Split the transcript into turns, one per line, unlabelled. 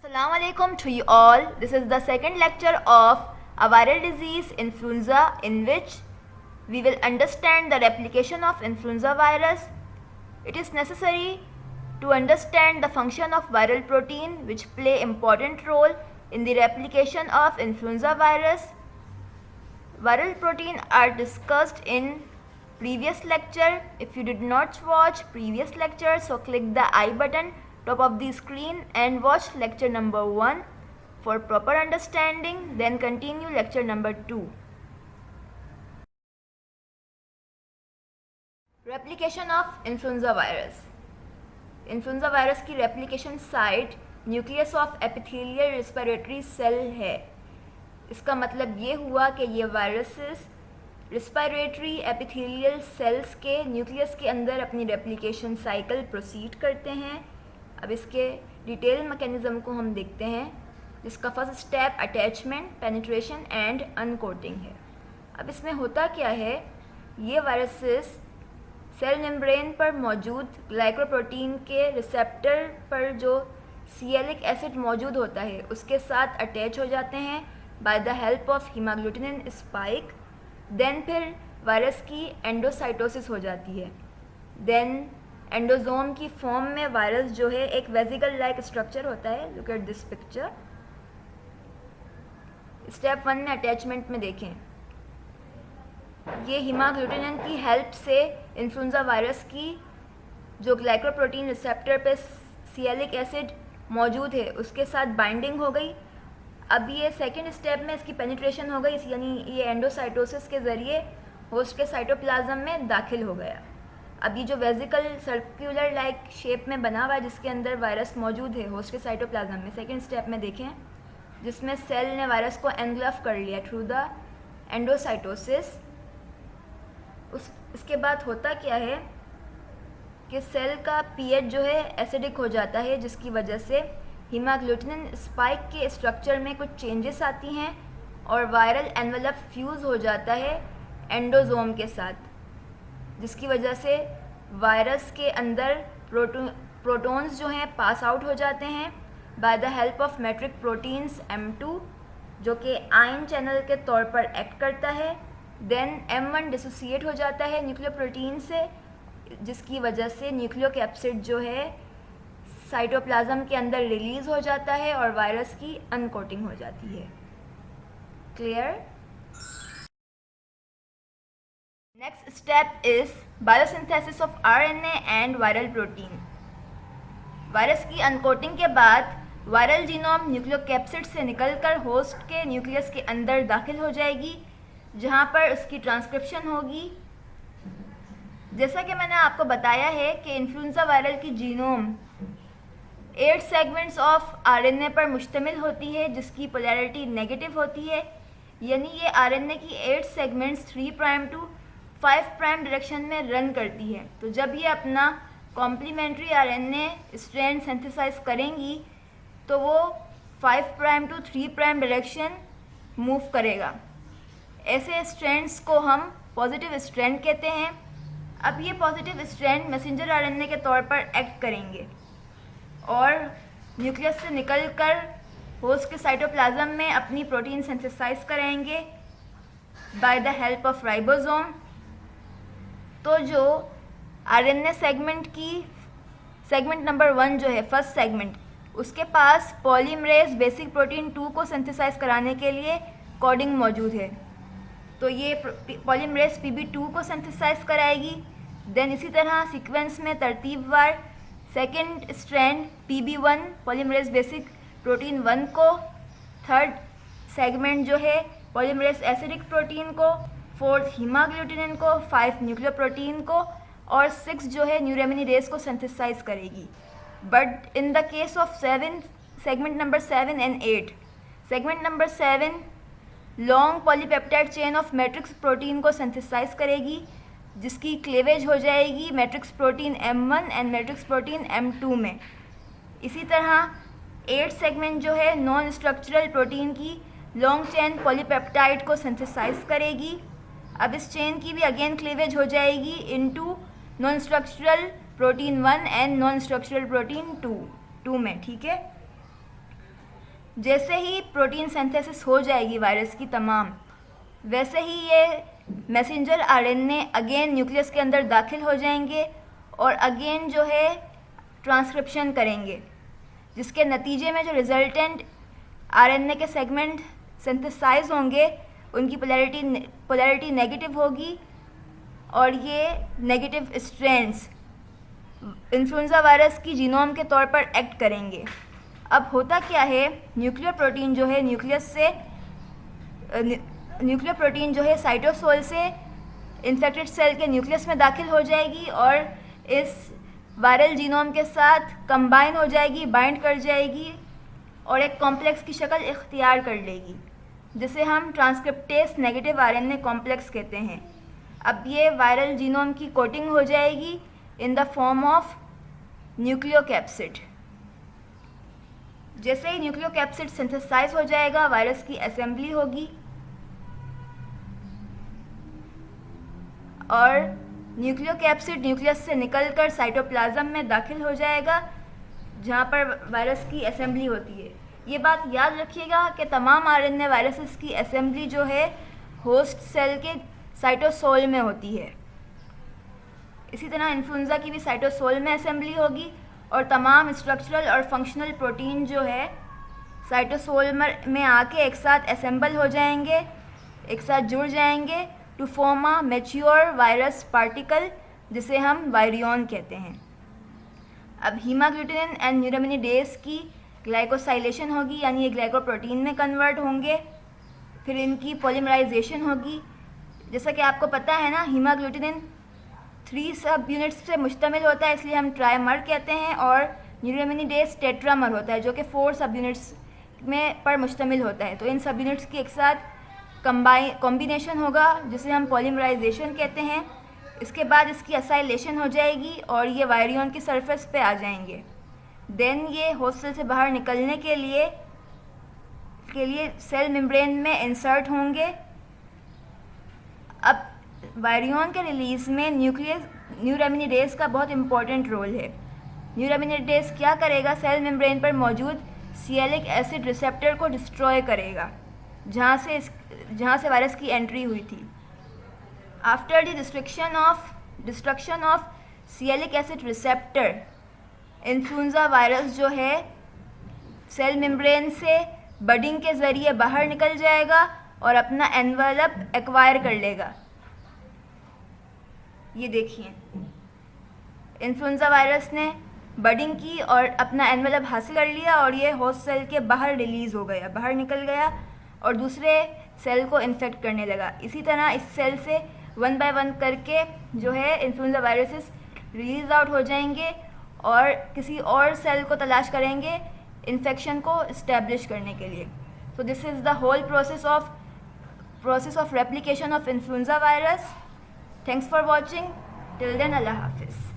Assalamu alaikum to you all. This is the second lecture of a viral disease, influenza, in which we will understand the replication of influenza virus. It is necessary to understand the function of viral protein which play important role in the replication of influenza virus. Viral protein are discussed in previous lecture. If you did not watch previous lecture, so click the I button top of the screen and watch lecture number 1 for proper understanding, then continue lecture number 2. Replication of influenza virus. Influenza virus की replication site nucleus of epithelial respiratory cell है. इसका मतलब ये हुआ कि ये viruses respiratory epithelial cells के nucleus के अंदर अपनी रेप्लिकेशन साइकिल प्रोसीड करते हैं. अब इसके डिटेल मैकेनिज्म को हम देखते हैं, जिसका first step attachment, penetration and uncoating है. अब इसमें होता क्या है, ये वायरसेस सेल मेम्ब्रेन पर मौजूद ग्लाइकोप्रोटीन के रिसेप्टर पर जो सिएलिक एसिड मौजूद होता है उसके साथ अटैच हो जाते हैं by the help of haemagglutinin spike. Then फिर वायरस की एंडोसाइटोसिस हो जाती है. देन एंडोजोम की फॉर्म में वायरस जो है एक वेजिकल लाइक स्ट्रक्चर होता है. Look at this picture. Step 1 में अटैचमेंट में देखें, ये हीमोग्लूटिनिन की हेल्प से इन्फ्लुएंजा वायरस की जो ग्लाइकोप्रोटीन रिसेप्टर पे सिएलिक एसिड मौजूद है उसके साथ बाइंडिंग हो गई. अब ये सेकेंड स्टेप में इसकी पेनिट्रेशन हो गई, यानी ये एंडोसाइटोसिस के ज़रिए होस्ट के साइटोप्लाज्म में दाखिल हो गया. अब ये जो वेजिकल सर्कुलर लाइक शेप में बना हुआ है जिसके अंदर वायरस मौजूद है होस्ट के साइटोप्लाज्म में, सेकेंड स्टेप में देखें, जिसमें सेल ने वायरस को एनग्लफ कर लिया थ्रू द एंडोसाइटोसिस. इसके बाद होता क्या है कि सेल का पीएच जो है एसिडिक हो जाता है, जिसकी वजह से हीमोग्लूटिनिन स्पाइक के स्ट्रक्चर में कुछ चेंजेस आती हैं और वायरल एनवेलप फ्यूज़ हो जाता है एंडोजोम के साथ, जिसकी वजह से वायरस के अंदर प्रोटॉन्स जो हैं पास आउट हो जाते हैं by the help of matrix proteins M2 जो कि आयन चैनल के तौर पर एक्ट करता है. देन M1 डिसोसिएट हो जाता है न्यूक्लियोप्रोटीन से, जिसकी वजह से न्यूक्लियोकैप्सिड जो है साइटोप्लाज्म के अंदर रिलीज़ हो जाता है और वायरस की अनकोटिंग हो जाती है. Clear? Next step is biosynthesis of RNA and viral protein. Virus की अनकोटिंग के बाद वायरल जीनोम न्यूक्लियोकैप्सिड से निकलकर होस्ट के न्यूक्लियस के अंदर दाखिल हो जाएगी, जहां पर उसकी ट्रांसक्रिप्शन होगी. जैसा कि मैंने आपको बताया है कि इन्फ्लुएंजा वायरल की जीनोम 8 सेगमेंट्स ऑफ RNA पर मुश्तमिल होती है, जिसकी पोलैरिटी नेगेटिव होती है. यानी ये RNA की 8 segments 3 prime to 5 prime direction में रन करती है. तो जब ये अपना कॉम्प्लीमेंट्री RNA स्ट्रैंड सिंथेसाइज करेंगी तो वो 5 prime to 3 prime direction move करेगा. ऐसे स्ट्रैंड्स को हम पॉजिटिव स्ट्रैंड कहते हैं. अब ये पॉजिटिव स्ट्रैंड मैसेंजर RNA के तौर पर एक्ट करेंगे और न्यूक्लियस से निकलकर होस्ट के साइटोप्लाज्म में अपनी प्रोटीन सिंथेसाइज करेंगे bye the help of ribosome. तो जो RNA सेगमेंट की सेगमेंट नंबर 1 जो है फर्स्ट सेगमेंट, उसके पास पॉलीमरेज बेसिक प्रोटीन 2 को सिंथेसाइज कराने के लिए कोडिंग मौजूद है. तो ये पॉलीमरेज PB2 को सिंथेसाइज कराएगी. देन इसी तरह सीक्वेंस में तरतीबवार second strand PB1 polymerase basic protein 1 को, थर्ड सेगमेंट जो है पॉलीमरेज एसिडिक प्रोटीन को, फोर्थ हीमोग्लूटिनिन को, 5 न्यूक्लियोप्रोटीन को और 6 जो है न्यूरेमिनिडेज को सिंथेसाइज करेगी. But in the case of segment number 7 and 8, segment number 7 long polypeptide chain of matrix protein को सिंथेसाइज करेगी, जिसकी क्लेवेज हो जाएगी matrix protein M1 and matrix protein M2 में. इसी तरह 8 सेगमेंट जो है नॉन स्ट्रक्चरल प्रोटीन की लॉन्ग चेन पॉलीपेप्टाइड को सिंथेसाइज करेगी. अब इस चेन की भी अगेन क्लेवेज हो जाएगी into non structural protein 1 and non structural protein 2 में. ठीक है. जैसे ही प्रोटीन सिंथेसिस हो जाएगी वायरस की तमाम, वैसे ही ये मैसेंजर आरएनए अगेन न्यूक्लियस के अंदर दाखिल हो जाएंगे और अगेन जो है ट्रांसक्रिप्शन करेंगे, जिसके नतीजे में जो रिजल्टेंट आरएनए के सेगमेंट सिंथेसाइज होंगे उनकी पोलैरिटी नेगेटिव होगी और ये नेगेटिव स्ट्रैंड्स इन्फ्लुएंजा वायरस की जीनोम के तौर पर एक्ट करेंगे। अब होता क्या है, न्यूक्लियर प्रोटीन जो है साइटोसोल से इन्फेक्टेड सेल के न्यूक्लियस में दाखिल हो जाएगी और इस वायरल जीनोम के साथ कंबाइन हो जाएगी, बाइंड कर जाएगी और एक कॉम्प्लेक्स की शक्ल इख्तियार कर लेगी, जिसे हम ट्रांसक्रिप्टेस नेगेटिव आरएनए कॉम्प्लेक्स कहते हैं। अब ये वायरल जीनोम की कोटिंग हो जाएगी in the form of nucleocapsid. जैसे ही न्यूक्लियोकैप्सिड सिंथेसाइज हो जाएगा, वायरस की असेंबली होगी और न्यूक्लियोकैप्सिड न्यूक्लियस से निकलकर साइटोप्लाज्म में दाखिल हो जाएगा, जहाँ पर वायरस की असेंबली होती है। ये बात याद रखिएगा कि तमाम आरएनए वायरसेस की असेंबली जो है होस्ट सेल के साइटोसोल में होती है। इसी तरह इन्फ्लुएंजा की भी साइटोसोल में असेंबली होगी और तमाम स्ट्रक्चरल और फंक्शनल प्रोटीन जो है साइटोसोल में आके एक साथ असेंबल हो जाएंगे, एक साथ जुड़ जाएंगे to form a mature virus particle, जिसे हम वायरियन कहते हैं। अब हीमाग्लूटिनिन एंड न्यूरामिनिडेज की ग्लाइकोसाइलेशन होगी, यानी ये ग्लाइकोप्रोटीन में कन्वर्ट होंगे, फिर इनकी पॉलीमराइजेशन होगी। जैसा कि आपको पता है ना, हीमाग्लूटिनिन 3 सब यूनिट्स से मुश्तमिल होता है, इसलिए हम ट्राइमर कहते हैं, और न्यूरामिनिडेज टेट्रामर होता है जो कि 4 सब यूनिट्स में पर मुश्तमिल होता है। तो इन सब यूनिट्स की एक साथ कॉम्बिनेशन होगा, जिसे हम पॉलीमराइजेशन कहते हैं। इसके बाद इसकी असाइलेशन हो जाएगी और ये वायरियन की सरफेस पे आ जाएंगे। देन ये होस्ट सेल से बाहर निकलने के लिए सेल मेम्ब्रेन में इंसर्ट होंगे। अब वायरियन के रिलीज़ में न्यूरामिनिडेज का बहुत इंपॉर्टेंट रोल है। न्यूरामिनिडेज क्या करेगा, सेल मेम्ब्रेन पर मौजूद सिएलिक एसिड रिसेप्टर को डिस्ट्रॉय करेगा, जहाँ से वायरस की एंट्री हुई थी। After the destruction of sialic acid receptor, influenza virus जो है सेल मेम्ब्रेन से बडिंग के ज़रिए बाहर निकल जाएगा और अपना एनवेलप एक्वायर कर लेगा। ये देखिए, इन्फ्लुएंजा वायरस ने बडिंग की और अपना एनवेलप हासिल कर लिया और ये होस्ट सेल के बाहर रिलीज़ हो गया, बाहर निकल गया और दूसरे सेल को इन्फेक्ट करने लगा। इसी तरह इस सेल से 1 बाय 1 करके जो है इन्फ्लुएंजा वायरसेस रिलीज आउट हो जाएंगे और किसी और सेल को तलाश करेंगे इन्फेक्शन को इस्टेब्लिश करने के लिए। So this is the whole process of replication of influenza virus. Thanks for watching. Till then, अल्लाह हाफिज़।